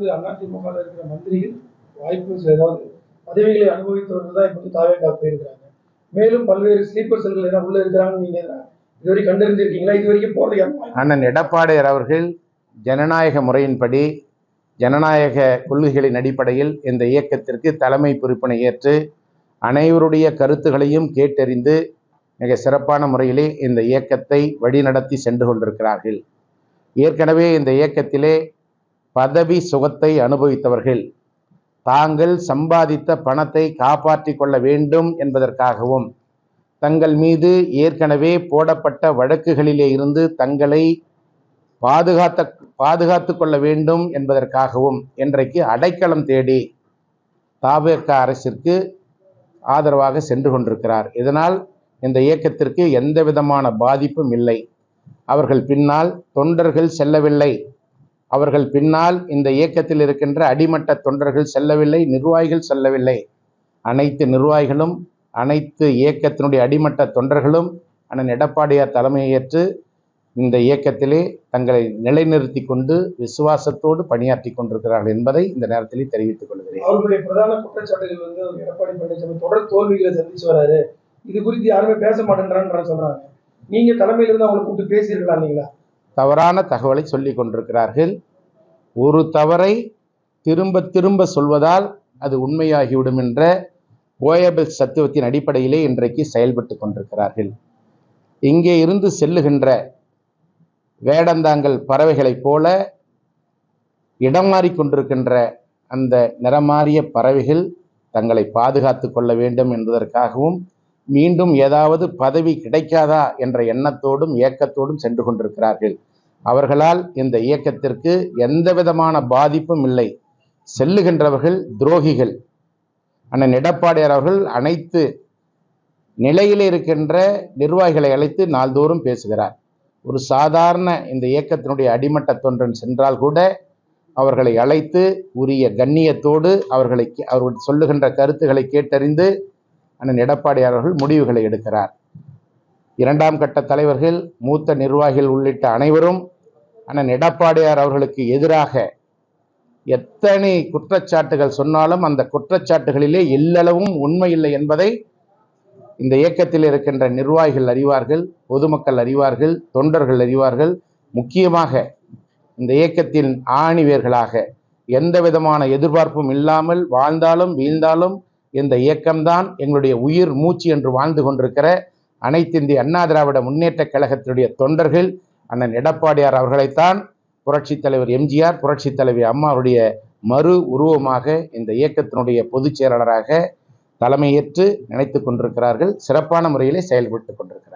தொடர்ந்து அதிமுக இருக்கிற மந்திரிகள் வாய்ப்பு ஏதாவது பதவிகளை அனுபவித்தவர்கள் தான் இப்போ தாவேக்கா போயிருக்கிறாங்க. மேலும் பல்வேறு ஸ்லீப்பர் செல்கள் ஏதாவது உள்ள இருக்கிறாங்கன்னு நீங்க இதுவரை கண்டறிந்திருக்கீங்களா? இது வரைக்கும் போறதுக்கு அண்ணன் எடப்பாடியார் அவர்கள் ஜனநாயக முறையின்படி ஜனநாயக கொள்கைகளின் அடிப்படையில் இந்த இயக்கத்திற்கு தலைமை பொறுப்பினை ஏற்று அனைவருடைய கருத்துகளையும் கேட்டறிந்து மிக சிறப்பான முறையிலே இந்த இயக்கத்தை வழிநடத்தி சென்று கொண்டிருக்கிறார்கள். ஏற்கனவே இந்த இயக்கத்திலே பதவி சுகத்தை அனுபவித்தவர்கள் தாங்கள் சம்பாதித்த பணத்தை காப்பாற்றி கொள்ள வேண்டும் என்பதற்காகவும் தங்கள் மீது ஏற்கனவே போடப்பட்ட வழக்குகளிலே இருந்து தங்களை பாதுகாத்து கொள்ள வேண்டும் என்பதற்காகவும் இன்றைக்கு அடைக்கலம் தேடி தாவேக அரசிற்கு ஆதரவாக சென்று கொண்டிருக்கிறார். இதனால் இந்த இயக்கத்திற்கு எந்த விதமான பாதிப்பும் இல்லை. அவர்கள் பின்னால் தொண்டர்கள் செல்லவில்லை, அவர்கள் பின்னால் இந்த இயக்கத்தில் இருக்கின்ற அடிமட்ட தொண்டர்கள் செல்லவில்லை, நிர்வாகிகள் செல்லவில்லை. அனைத்து நிர்வாகிகளும் அனைத்து இயக்கத்தினுடைய அடிமட்ட தொண்டர்களும் அண்ணன் எடப்பாடியார் தலைமையேற்று இந்த இயக்கத்திலே தங்களை நிலைநிறுத்தி கொண்டு விசுவாசத்தோடு பணியாற்றி கொண்டிருக்கிறார்கள் என்பதை இந்த நேரத்திலே தெரிவித்துக் கொள்கிறேன். அவர்களுடைய பிரதான குற்றச்சாட்டுகள் எடப்பாடி பழனிசாமி தொடர் தோல்விகளை சந்திச்சு வராரு, இது குறித்து யாருமே பேச மாட்டேன்றான்னு சொல்றாங்க. நீங்க தலைமையில இருந்து அவங்களை கூப்பிட்டு பேசியிருக்கலாம் இல்லைங்களா? தவறான தகவலை சொல்லி கொண்டிருக்கிறார்கள். ஒரு தவறை திரும்ப திரும்ப சொல்வதால் அது உண்மையாகிவிடும் என்ற கோயபல் தத்துவத்தின் அடிப்படையிலே இன்றைக்கு செயல்பட்டு கொண்டிருக்கிறார்கள். இங்கே இருந்து செல்லுகின்ற வேடந்தாங்கல் பறவைகளைப் போல இடம் மாறிக்கொண்டிருக்கின்ற அந்த நிறமாறிய பறவைகள் தங்களை பாதுகாத்து கொள்ள வேண்டும் என்பதற்காகவும் மீண்டும் ஏதாவது பதவி கிடைக்காதா என்ற எண்ணத்தோடும் ஏக்கத்தோடும் சென்று கொண்டிருக்கிறார்கள். அவர்களால் இந்த இயக்கத்திற்கு எந்த விதமான பாதிப்பும் இல்லை. செல்லுகின்றவர்கள் துரோகிகள். அண்ணன் எடப்பாடியார் அவர்கள் அனைத்து நிலையில் இருக்கின்ற நிர்வாகிகளை அழைத்து நாள்தோறும் பேசுகிறார். ஒரு சாதாரண இந்த இயக்கத்தினுடைய அடிமட்ட தொண்டன் சென்றால் கூட அவர்களை அழைத்து உரிய கண்ணியத்தோடு அவர்கள் சொல்லுகின்ற கருத்துக்களை கேட்டறிந்து அண்ணன் எடப்பாடியார் அவர்கள் முடிவுகளை எடுக்கிறார். இரண்டாம் கட்ட தலைவர்கள், மூத்த நிர்வாகிகள் உள்ளிட்ட அனைவரும் அண்ணன் எடப்பாடியார் அவர்களுக்கு எதிராக எத்தனை குற்றச்சாட்டுகள் சொன்னாலும் அந்த குற்றச்சாட்டுகளிலே எல்லளவும் உண்மை இல்லை என்பதை இந்த இயக்கத்தில் இருக்கின்ற நிர்வாகிகள் அறிவார்கள், பொதுமக்கள் அறிவார்கள், தொண்டர்கள் அறிவார்கள். முக்கியமாக இந்த இயக்கத்தின் ஆணிவேர்களாக எந்த விதமான எதிர்பார்ப்பும் இல்லாமல் வாழ்ந்தாலும் வீழ்ந்தாலும் இந்த இயக்கம்தான் எங்களுடைய உயிர் மூச்சு என்று வாழ்ந்து கொண்டிருக்கிற அனைத்து இந்திய அண்ணா திராவிட முன்னேற்ற கழகத்தினுடைய தொண்டர்கள் அண்ணன் எடப்பாடியார் அவர்களைத்தான் புரட்சித் தலைவர் எம்ஜிஆர், புரட்சித் தலைவி அம்மாவுடைய மறு உருவமாக இந்த இயக்கத்தினுடைய பொதுச் செயலாளராக தலைமையேற்று நினைத்து கொண்டிருக்கிறார்கள். சிறப்பான முறையிலே செயல்பட்டு கொண்டிருக்கிறார்கள்.